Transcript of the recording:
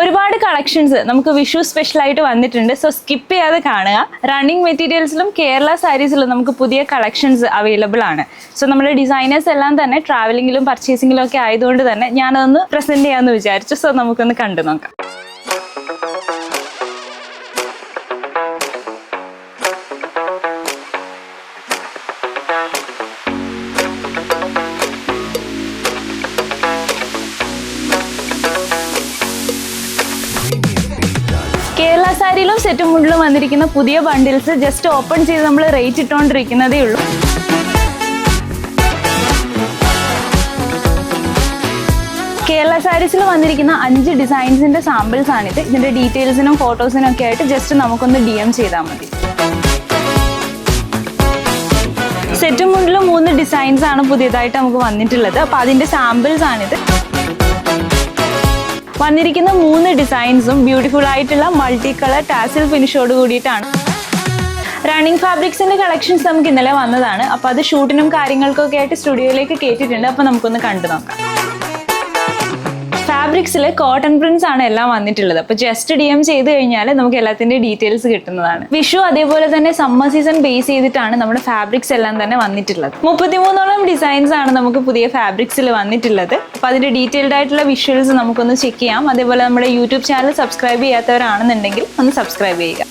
ഒരുപാട് കളക്ഷൻസ് നമുക്ക് വിഷു സ്പെഷ്യൽ ആയിട്ട് വന്നിട്ടുണ്ട്. സോ സ്കിപ്പ് ചെയ്യാതെ കാണുക. റണ്ണിങ് മെറ്റീരിയൽസിലും കേരള സാരീസിലും നമുക്ക് പുതിയ കളക്ഷൻസ് അവൈലബിൾ ആണ്. സോ നമ്മുടെ ഡിസൈനേഴ്സ് എല്ലാം തന്നെ ട്രാവലിംഗിലും പർച്ചേസിംഗിലും ഒക്കെ ആയതുകൊണ്ട് തന്നെ ഞാനതൊന്ന് പ്രസന്റ് ചെയ്യാമെന്ന് വിചാരിച്ചു. സോ നമുക്കൊന്ന് കണ്ടു നോക്കാം. കേരള സാരിയിലും സെറ്റും മുണ്ടിലും വന്നിരിക്കുന്ന പുതിയ ബണ്ടിൽസ് ജസ്റ്റ് ഓപ്പൺ ചെയ്ത് നമ്മൾ റേറ്റ് ഇട്ടുകൊണ്ടിരിക്കുന്നതേ ഉള്ളൂ. കേരള സാരീസിൽ വന്നിരിക്കുന്ന 5 ഡിസൈൻസിന്റെ സാമ്പിൾസ് ആണിത്. ഇതിന്റെ ഡീറ്റെയിൽസിനും ഫോട്ടോസിനും ഒക്കെ ആയിട്ട് ജസ്റ്റ് നമുക്കൊന്ന് DM ചെയ്താൽ മതി. സെറ്റും മുണ്ടിലും 3 ഡിസൈൻസ് ആണ് പുതിയതായിട്ട് നമുക്ക് വന്നിട്ടുള്ളത്. അപ്പൊ അതിന്റെ സാമ്പിൾസ് ആണിത്. വന്നിരിക്കുന്ന 3 ഡിസൈൻസും ബ്യൂട്ടിഫുൾ ആയിട്ടുള്ള മൾട്ടി കളർ ടാസിൽ ഫിനിഷോട് കൂടിയിട്ടാണ്. റണ്ണിങ് ഫാബ്രിക്സിന്റെ കളക്ഷൻസ് നമുക്ക് ഇന്നലെ വന്നതാണ്. അപ്പൊ അത് ഷൂട്ടിനും കാര്യങ്ങൾക്കൊക്കെ ആയിട്ട് സ്റ്റുഡിയോയിലേക്ക് കേട്ടിട്ടുണ്ട്. അപ്പൊ നമുക്കൊന്ന് കണ്ടു നോക്കാം. ഫാബ്രിക്സിൽ കോട്ടൺ പ്രിന്റ്സ് ആണ് എല്ലാം വന്നിട്ടുള്ളത്. അപ്പൊ ജസ്റ്റ് DM ചെയ്ത് കഴിഞ്ഞാൽ നമുക്ക് എല്ലാത്തിന്റെ ഡീറ്റെയിൽസ് കിട്ടുന്നതാണ്. വിഷു അതേപോലെ തന്നെ സമ്മർ സീസൺ ബേസ് ചെയ്തിട്ടാണ് നമ്മുടെ ഫാബ്രിക്സ് എല്ലാം തന്നെ വന്നിട്ടുള്ളത്. 33ഓളം ഡിസൈൻസ് ആണ് നമുക്ക് പുതിയ ഫാബ്രിക്സിൽ വന്നിട്ടുള്ളത്. അപ്പൊ അതിന്റെ ഡീറ്റെയിൽഡ് ആയിട്ടുള്ള വിഷ്വൽസ് നമുക്കൊന്ന് ചെക്ക് ചെയ്യാം. അതേപോലെ നമ്മുടെ യൂട്യൂബ് ചാനൽ സബ്സ്ക്രൈബ് ചെയ്യാത്തവരാണെന്നുണ്ടെങ്കിൽ ഒന്ന് സബ്സ്ക്രൈബ് ചെയ്യുക.